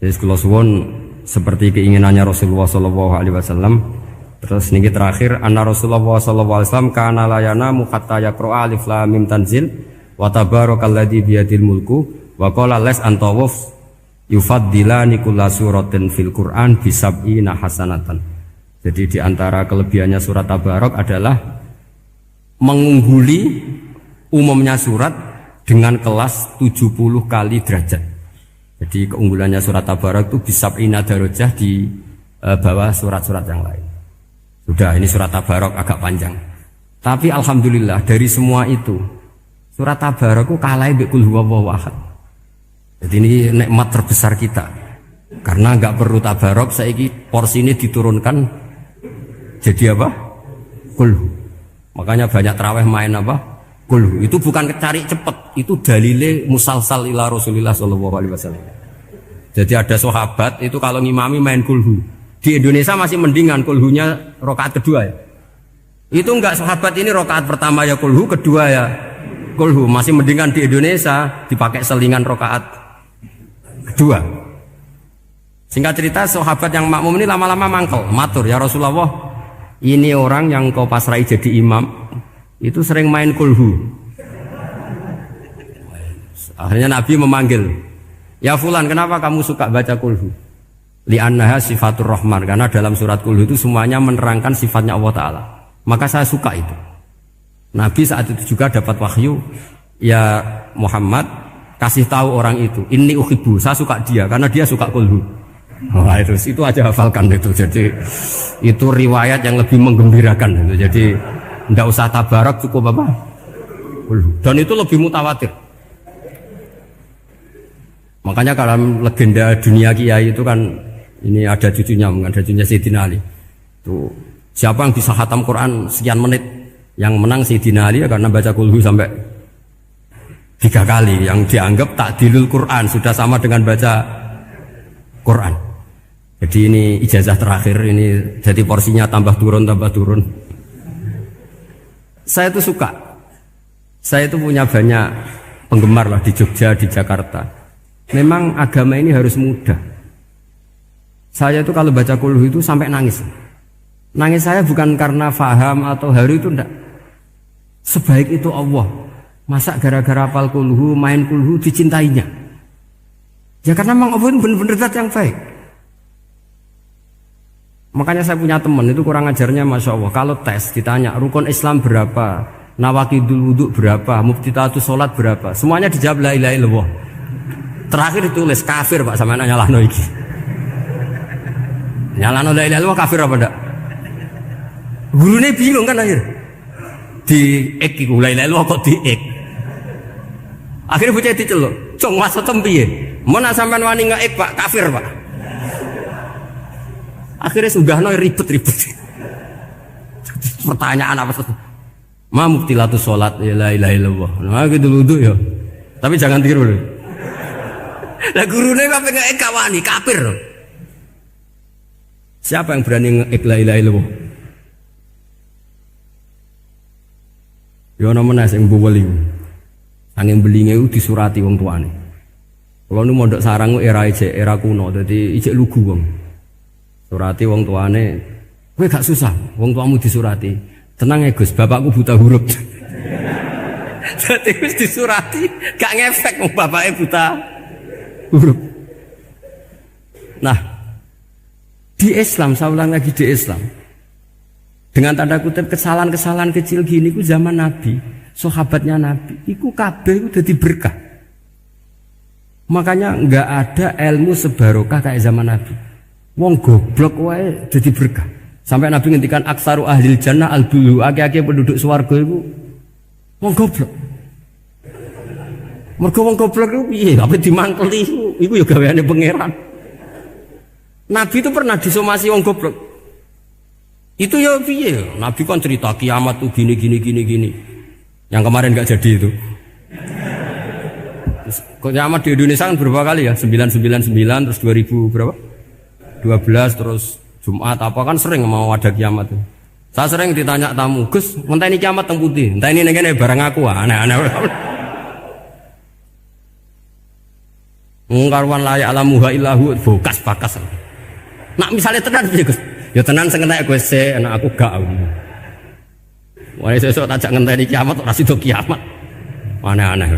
Jadi kula suwun seperti keinginannya Rasulullah sallallahu alaihi wasallam. Terus niki terakhir anna Rasulullah sallallahu alaihi wasallam kana la yanamu hatta yaqra alif lam mim tanzil wa tabarakalladzi biyadil mulku wa qala las antawaf yufaddilani kulla suratin fil Qur'an bisab'ina hasanatan. Jadi di antara kelebihannya surat Tabarok adalah mengungguli umumnya surat dengan kelas 70 kali derajat. Jadi keunggulannya surat Tabarok itu bisab'ina darajah di bawah surat-surat yang lain. Sudah, ini surat Tabarok agak panjang. Tapi alhamdulillah dari semua itu surat Tabarok itu kalah mbek Qul huwallahu ahad. Jadi ini nikmat terbesar kita. Karena enggak perlu Tabarok, saiki porsi ini diturunkan jadi apa? Qul. Makanya banyak tarawih main apa? Qul. Itu bukan cari cepet, itu dalile musalsal ila Rasulillah sallallahu alaihi wasallam. Jadi ada sahabat itu kalau ngimami main Qul. Di Indonesia masih mendingan kulhunya rakaat kedua ya. Itu enggak sahabat ini rakaat pertama ya kulhu, kedua ya kulhu. Masih mendingan di Indonesia dipakai selingan rakaat kedua. Singkat cerita sahabat yang makmum ini lama-lama mangkel, matur ya Rasulullah, ini orang yang kau pasrai jadi imam itu sering main kulhu. Akhirnya Nabi memanggil, ya fulan kenapa kamu suka baca kulhu? Li'annaha sifatur rahman, karena dalam surat Qul itu semuanya menerangkan sifatnya Allah Ta'ala. Maka saya suka itu. Nabi saat itu juga dapat wahyu, ya Muhammad kasih tahu orang itu, inni uhibbu, saya suka dia karena dia suka Qul. Wah, itu aja hafalkan itu. Jadi itu riwayat yang lebih menggembirakan itu. Jadi enggak usah Tabarok, cukup apa? Qul. Dan itu lebih mutawatir. Makanya dalam legenda dunia kiai itu kan ini ada cucunya Sayyidina Ali. Tuh, siapa yang bisa khatam Quran sekian menit, yang menang Sayyidina Ali ya, karena baca kulhu sampai 3 kali, yang dianggap takdilul Quran, sudah sama dengan baca Quran. Jadi ini ijazah terakhir, ini jadi porsinya tambah turun. Saya itu suka. Saya itu punya banyak penggemar lah di Jogja, di Jakarta. Memang agama ini harus mudah. Saya itu kalau baca kulhu itu sampai nangis. Nangis saya bukan karena faham atau haru, itu enggak. Sebaik itu Allah. Masa gara-gara hafal kulhu, main kulhu dicintainya? Ya karena memang Allah itu benar-benar zat yang baik. Makanya saya punya teman itu kurang ajarnya Masya Allah. Kalau tes ditanya rukun Islam berapa, nawakidul wudhu berapa, muftitatus sholat berapa, semuanya dijawab la ilaha illallah. Terakhir ditulis kafir Pak, sama nanya nyalahno iki. Nyalahno la ilaha illallah kafir apa ndak? Gurune bingung kan akhir. Di ek iku la ilaha illallah kok di ek. Akhirnya bocah diceluk, "Cung, maksudem piye? Mun sampean wani ngeek Pak, kafir Pak." Akhirnya sugahno ribet-ribet. Pertanyaan apa tuh? Ma muktilatus sholat ya la ilaha illallah. Nah gitu wudu ya. Tapi jangan tiru lho. Lah gurune kok pengen wani kafir. Siapa yang berani nge-ik la ilaha illallah? Ya ana meneh sing buwel iku. Angin belinge iku disurati wong tuane. Kalau nu mondok sarang era kuno, dadi ijek lugu wong. Surati wong tuane, kowe gak susah, wong tuamu disurati. Tenang ya Gus, bapakku buta huruf. Dadi wis disurati, gak ngefek wong bapake buta huruf. Nah, di Islam, saya ulang lagi di Islam. Dengan tanda kutip kesalahan-kesalahan kecil gini ku zaman Nabi, sahabatnya Nabi, iku kabeh iku dadi berkah. Makanya enggak ada ilmu sebarokah kayak zaman Nabi. Wong goblok wae dadi berkah. Sampai Nabi ngendikan aksaru ahlil jannah al-bulu, akeh-akeh penduduk swarga iku wong goblok. Mergo wong goblok iku piye? Apa dimangkeli iku ya gaweane pangeran. Nabi itu pernah disomasi wong goblok. Itu ya piye? Nabi kan cerita kiamat tuh gini. Yang kemarin enggak jadi itu. Kiamat di Indonesia kan berapa kali ya? 999 terus 2000 berapa? 12 terus Jumat apa kan sering mau ada kiamat tuh. Saya sering ditanya tamu, Gus, ngenteni kiamat teng pundi? Enteni ning kene barang aku aneh-aneh. Ngkarwan layak alamuha illahu bokas bakas. Nak misalnya tenan piye Gus? Ya tenan sing entek kowe sik, anak aku gak. Wah sesuk tajak ngenteni kiamat ora sida kiamat. Aneh-aneh.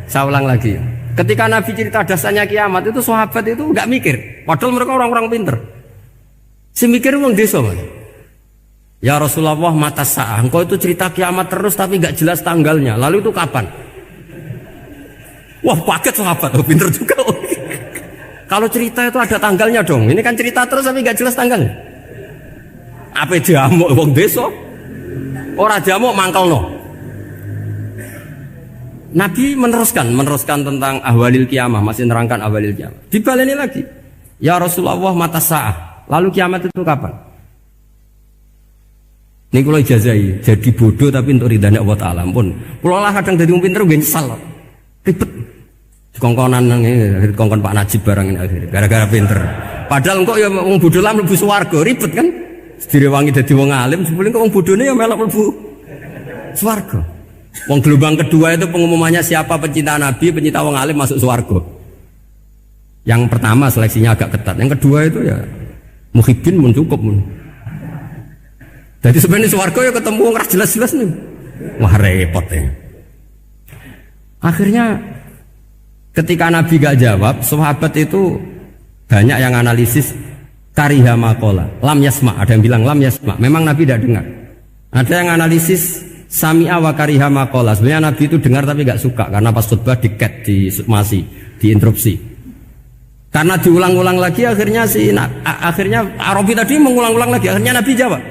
Saya ulang lagi. Ketika Nabi cerita dasarnya kiamat itu sahabat itu enggak mikir. Padahal mereka orang-orang pinter. Si mikir wong desa, Mas. Ya Rasulullah mata sa'ah. Engkau itu cerita kiamat terus tapi enggak jelas tanggalnya. Lalu itu kapan? Wah, paket sahabat. Oh, pinter juga. Kalau cerita itu ada tanggalnya dong. Ini kan cerita terus tapi enggak jelas tanggalnya. Apa diamuk wong desa? Ora diamuk mangkelno. Nabi meneruskan tentang ahwalil kiamah, masih nerangkan ahwalil kiamah. Dibaleni lagi. Ya Rasulullah mata sa'ah. Lalu kiamat itu kapan? Ini kalau ijazai, jadi bodoh tapi untuk ridhanya Allah Ta'ala pun. Kalau lah kadang jadi pinter gue nyesal. Ribet. Kongkonan ini, kongkon Pak Najib barang ini akhirnya. Gara-gara pinter. Padahal kok ya wong bodoh lah mlebu swarga, ribet kan? Direwangi dadi wong alim, sebelum kok wong bodone ya melok mlebu swarga. Wong gelombang kedua itu pengumumannya siapa pencinta Nabi, pencinta wong alim masuk swarga. Yang pertama seleksinya agak ketat, yang kedua itu ya muhibbin mun cukup mun. Jadi sebenarnya swarga ya ketemu wong jelas-jelas nih. Wah repot ya. Akhirnya ketika Nabi gak jawab, sahabat itu banyak yang analisis kariha maqala, lam yasma, ada yang bilang lam yasma, memang Nabi tidak dengar. Ada yang analisis sami'a wa kariha maqala, sebenarnya Nabi itu dengar tapi gak suka karena pas khutbah diket, diinterupsi. Karena diulang-ulang lagi akhirnya akhirnya Arabi tadi mengulang-ulang lagi, akhirnya Nabi jawab.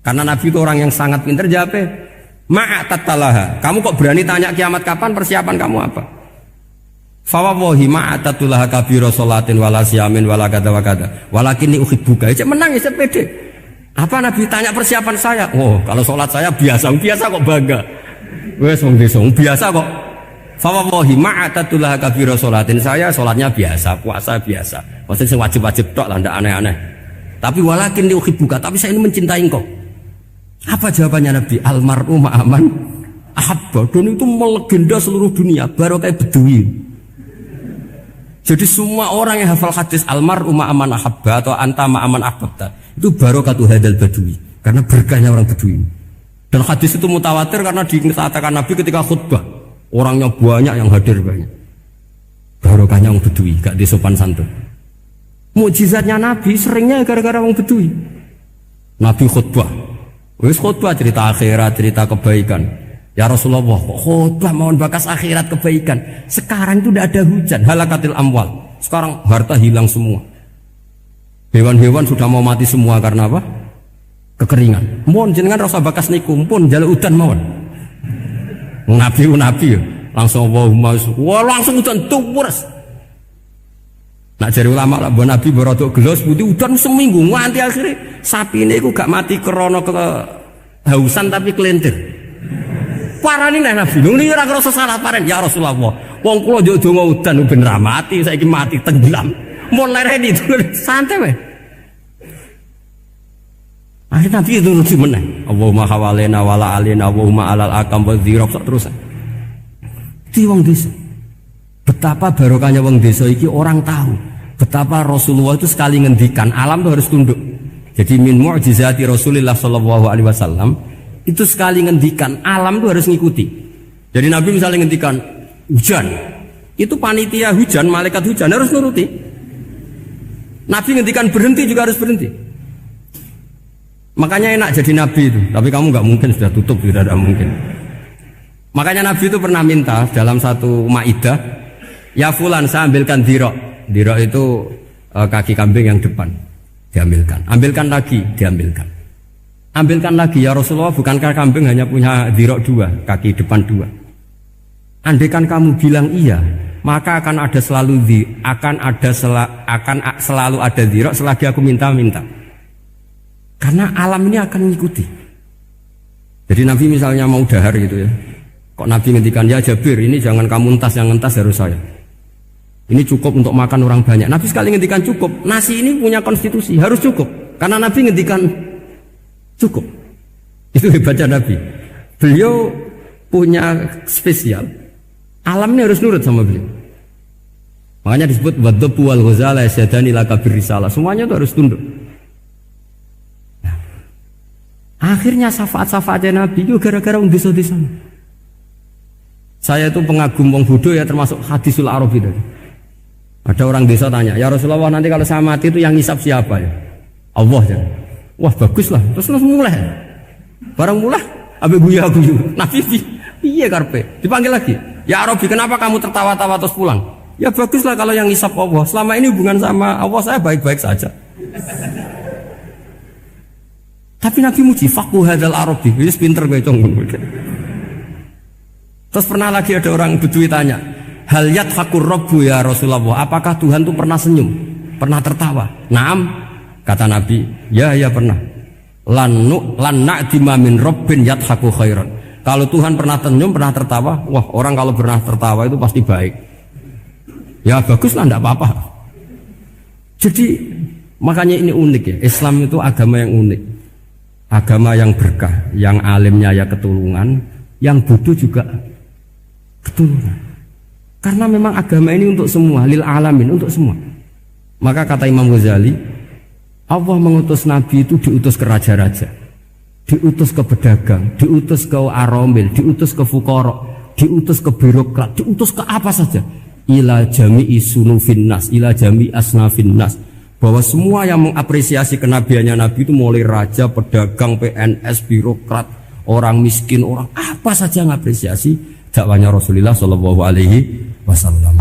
Karena Nabi itu orang yang sangat pintar, jawabnya ma'atatalaha. Kamu kok berani tanya kiamat kapan, persiapan kamu apa? Fawawahi ma'atatulaha kabiro sholatin wala siyamin wala kata wa kata walakin ni uhibbuka. Cek menang ya pede. Apa Nabi tanya persiapan saya? Oh kalau sholat saya biasa kok bangga. Wes wong desa biasa kok. Fawawahi ma'atatulaha kabiro sholatin, saya sholatnya biasa, puasa biasa. Maksudnya wajib-wajib tok lah, ndak aneh-aneh. Tapi walakin ni uhibbuka, tapi saya ini mencintai engkau. Apa jawabannya Nabi? Almar'u ma'aman ahabba. Dan itu melegenda seluruh dunia, baru kayak Bedui. Jadi semua orang yang hafal hadis almar'u ma'aman ahabba atau anta ma'aman ahbabta itu barokatu hadal badui, karena berkahnya orang Bedui. Dan hadis itu mutawatir karena dikatakan Nabi ketika khutbah, orangnya banyak yang hadir banyak. Barokahnya orang Bedui, gak disopan santun. Mukjizatnya Nabi seringnya gara-gara orang Bedui. Nabi khutbah, wis khutbah cerita akhirat, cerita kebaikan. Ya Rasulullah, khutbah mohon bakas akhirat kebaikan. Sekarang itu tidak ada hujan, halakatil amwal. Sekarang harta hilang semua. Hewan-hewan sudah mau mati semua karena apa? Kekeringan. Mohon jenengan rasa bakas niku, pun jaluk udan mawon. Nabi langsung Allahumma, wah langsung udan tuwres. Nak jari ulama lah, Nabi berodok gelos putih udan seminggu, nganti akhirnya sapi ini gak mati krono kehausan tapi kelentir. Parani nek Nabi, ini ora ngrasa salah paren ya Rasulullah. Wong kula yo donga udan ben ra mati, saiki mati tenggelam. Mun lereni santai wae. Akhirnya Nabi itu nuju meneh. Allahumma hawalena wala alina Allahumma alal akam wa dzirab terus. Di wong desa. Betapa barokahnya wong desa iki orang tahu. Betapa Rasulullah itu sekali ngendikan alam itu harus tunduk. Jadi min mu'jizati Rasulullah sallallahu alaihi wasallam itu sekali ngendikan alam itu harus ngikuti. Jadi Nabi misalnya ngendikan hujan, itu panitia hujan, malaikat hujan harus nuruti. Nabi ngendikan berhenti juga harus berhenti. Makanya enak jadi Nabi itu. Tapi kamu nggak mungkin, sudah tutup, tidak ada mungkin. Makanya Nabi itu pernah minta dalam satu maidah, ya fulan saya ambilkan dirok. Dirok itu kaki kambing yang depan, diambilkan. Ambilkan lagi, diambilkan. Ambilkan lagi ya Rasulullah, bukankah kambing hanya punya dirok dua, kaki depan dua? Andaikan kamu bilang iya, maka akan selalu ada dirok selagi aku minta-minta. Karena alam ini akan mengikuti. Jadi Nabi misalnya mau dahar gitu ya, kok Nabi ngendikan ya Jabir, ini jangan kamu entas, yang entas harus saya. Ini cukup untuk makan orang banyak. Nabi sekali ngendikan cukup. Nasi ini punya konstitusi, harus cukup. Karena Nabi ngendikan cukup. Itu hebatnya Nabi. Beliau punya spesial. Alam ini harus nurut sama beliau. Makanya disebut wadhabu wal ghazala yasyadani laka birrisalah. Semuanya itu harus tunduk. Nah, akhirnya syafaat-syafaatnya Nabi itu gara-gara desa-desa. Saya itu pengagum wong bodoh ya, termasuk hadisul Arabi tadi. Ada orang desa tanya, ya Rasulullah nanti kalau saya mati itu yang ngisap siapa ya? Allah ya. Wah bagus lah, terus mulai. Barang mulai, abe guyu. Nabi iya karpe, dipanggil lagi. Ya Arabi, kenapa kamu tertawa-tawa terus pulang? Ya bagus lah kalau yang ngisap Allah. Selama ini hubungan sama Allah saya baik-baik saja. Tapi Nabi muji faqhu hadzal Arabi, wis pinter kowe cong. Terus pernah lagi ada orang Bedui tanya, hal yadhakur rabbu ya Rasulullah, apakah Tuhan itu pernah senyum, pernah tertawa? Naam, kata Nabi, ya pernah. Lan na'dima min rabbin yadhaku khairan. Kalau Tuhan pernah senyum, pernah tertawa, wah orang kalau pernah tertawa itu pasti baik. Ya baguslah, enggak apa-apa. Jadi makanya ini unik ya, Islam itu agama yang unik. Agama yang berkah, yang alimnya ya ketulungan, yang bodoh juga ketulungan. Karena memang agama ini untuk semua, lil alamin, untuk semua. Maka kata Imam Ghazali, Allah mengutus Nabi itu diutus ke raja-raja, diutus ke pedagang, diutus ke aromil, diutus ke fuqara, diutus ke birokrat, diutus ke apa saja. Ila jami'i sunufin nas, ila jami'i asnafin nas. Bahwa semua yang mengapresiasi kenabiannya Nabi itu mulai raja, pedagang, PNS, birokrat, orang miskin, orang apa saja mengapresiasi dakwahnya Rasulullah Shallallahu Alaihi Wasallam.